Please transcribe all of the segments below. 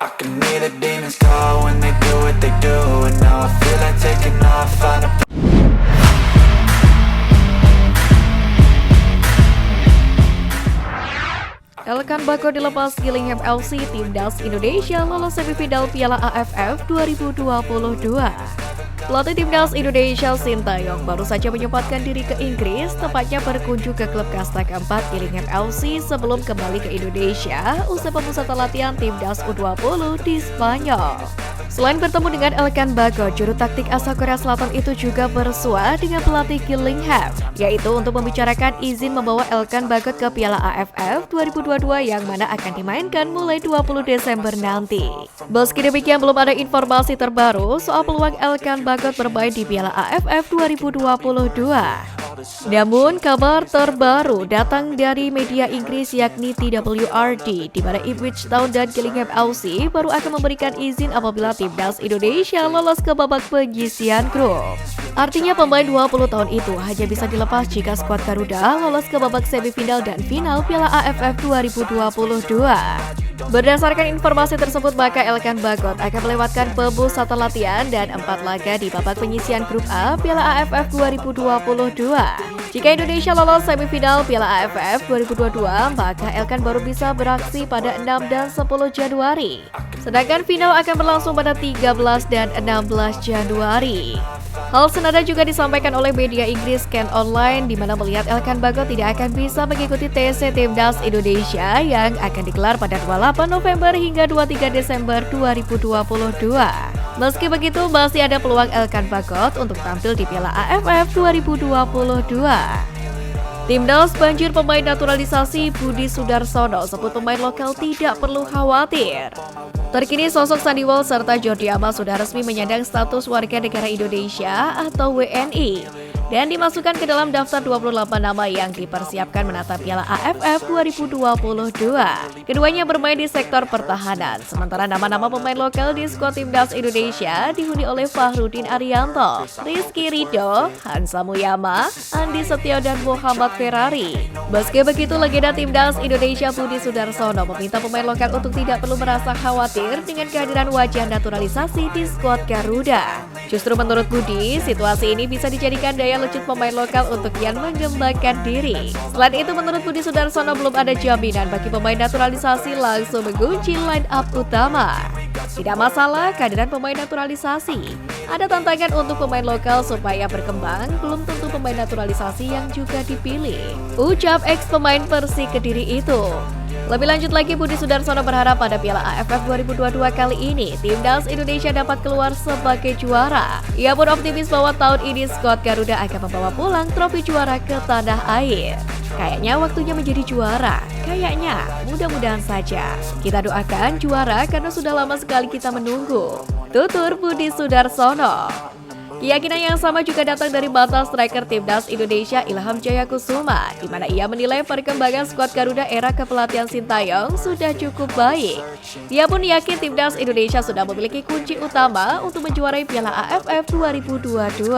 I can hear the demons call when they do what they do, and now I feel like taking off, find a Elkan Bagot dilepas Gillingham FC, Timnas Indonesia lolos semifinal Piala AFF 2022. Pelatih Timnas Indonesia Sintayong baru saja menyempatkan diri ke Inggris, tepatnya berkunjung ke klub kasta keempat Gillingham FC sebelum kembali ke Indonesia usai pemusatan latihan Timnas U20 di Spanyol. Selain bertemu dengan Elkan Bagot, juru taktik asal Korea Selatan itu juga bersua dengan pelatih Gillingham, yaitu untuk membicarakan izin membawa Elkan Bagot ke Piala AFF 2022 yang mana akan dimainkan mulai 20 Desember nanti. Meski demikian, belum ada informasi terbaru soal peluang Elkan Bagot bermain di Piala AFF 2022. Namun, kabar terbaru datang dari media Inggris yakni TWRD, di mana Ipswich Town dan Gillingham FC baru akan memberikan izin apabila Timnas Indonesia lolos ke babak penyisihan grup. Artinya pemain 20 tahun itu hanya bisa dilepas jika skuad Garuda lolos ke babak semifinal dan final Piala AFF 2022. Berdasarkan informasi tersebut, maka Elkan Bagot akan melewatkan pemusatan latihan dan 4 laga di babak penyisihan grup A Piala AFF 2022. Jika Indonesia lolos semifinal Piala AFF 2022, maka Elkan baru bisa beraksi pada 6 dan 10 Januari. Sedangkan final akan berlangsung pada 13 dan 16 Januari. Hal senada juga disampaikan oleh media Inggris Scan Online, di mana melihat Elkan Bagot tidak akan bisa mengikuti TC Timnas Indonesia yang akan digelar pada 28 November hingga 23 Desember 2022. Meski begitu, masih ada peluang Elkan Bagot untuk tampil di Piala AFF 2022. Timnas banjir pemain naturalisasi. Budi Sudarsono sebut pemain lokal tidak perlu khawatir. Terkini sosok Sandy Walsh serta Jordi Amat sudah resmi menyandang status warga negara Indonesia atau WNI dan dimasukkan ke dalam daftar 28 nama yang dipersiapkan menatap Piala AFF 2022. Keduanya bermain di sektor pertahanan, sementara nama-nama pemain lokal di skuad Timnas Indonesia dihuni oleh Fahrudin Arianto, Rizky Ridho, Hansa Muyama, Andi Setio, dan Muhammad Ferrari. Meski begitu, legenda Timnas Indonesia Budi Sudarsono meminta pemain lokal untuk tidak perlu merasa khawatir dengan kehadiran wajah naturalisasi di skuad Garuda. Justru menurut Budi, situasi ini bisa dijadikan daya lecut pemain lokal untuk kian mengembangkan diri. Selain itu, menurut Budi Sudarsono belum ada jaminan bagi pemain naturalisasi langsung mengunci line up utama. Tidak masalah kehadiran pemain naturalisasi. Ada tantangan untuk pemain lokal supaya berkembang, belum tentu pemain naturalisasi yang juga dipilih, ucap ex pemain Persik Kediri itu. Lebih lanjut lagi, Budi Sudarsono berharap pada Piala AFF 2022 kali ini, Timnas Indonesia dapat keluar sebagai juara. Ia pun optimis bahwa tahun ini skuad Garuda akan membawa pulang trofi juara ke tanah air. Kayaknya waktunya menjadi juara. Kayaknya, mudah-mudahan saja. Kita doakan juara karena sudah lama sekali kita menunggu. Tutur Budi Sudarsono. Keyakinan yang sama juga datang dari mantan striker Timnas Indonesia Ilham Jaya Kusuma, di mana ia menilai perkembangan skuad Garuda era kepelatihan Sintayong sudah cukup baik. Ia pun yakin Timnas Indonesia sudah memiliki kunci utama untuk menjuarai Piala AFF 2022.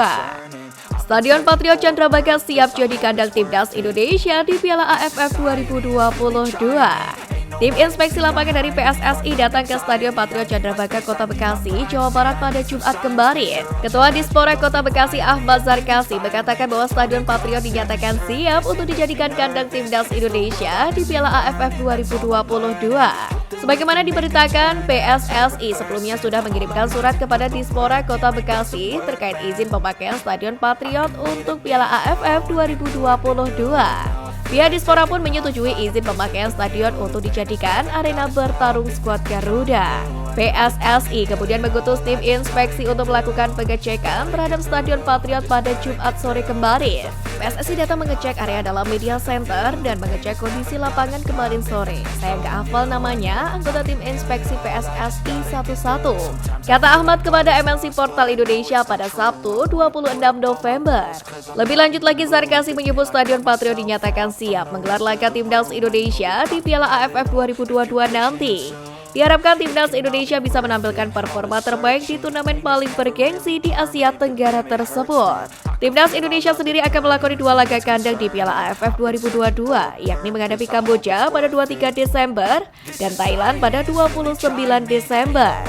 Stadion Patriot Candrabaga siap jadi kandang Timnas Indonesia di Piala AFF 2022. Tim inspeksi lapangan dari PSSI datang ke Stadion Patriot Candrabaga Kota Bekasi, Jawa Barat pada Jumat kemarin. Ketua Dispora Kota Bekasi Ahmad Zarkasi mengatakan bahwa Stadion Patriot dinyatakan siap untuk dijadikan kandang Timnas Indonesia di Piala AFF 2022. Sebagaimana diberitakan, PSSI sebelumnya sudah mengirimkan surat kepada Dispora Kota Bekasi terkait izin pemakaian Stadion Patriot untuk Piala AFF 2022. Pihak Dispora pun menyetujui izin pemakaian stadion untuk dijadikan arena bertarung skuad Garuda. PSSI kemudian mengutus tim inspeksi untuk melakukan pengecekan terhadap Stadion Patriot pada Jumat sore kemarin. PSSI datang mengecek area dalam media center dan mengecek kondisi lapangan kemarin sore. Saya nggak hafal namanya, anggota tim inspeksi PSSI satu-satu, kata Ahmad kepada MNC Portal Indonesia pada Sabtu 26 November. Lebih lanjut lagi, Zarkasi menyebut Stadion Patriot dinyatakan siap menggelar laga Timnas Indonesia di Piala AFF 2022 nanti. Diharapkan timnas Indonesia bisa menampilkan performa terbaik di turnamen paling bergengsi di Asia Tenggara tersebut. Timnas Indonesia sendiri akan melakoni 2 laga kandang di Piala AFF 2022, yakni menghadapi Kamboja pada 23 Desember dan Thailand pada 29 Desember.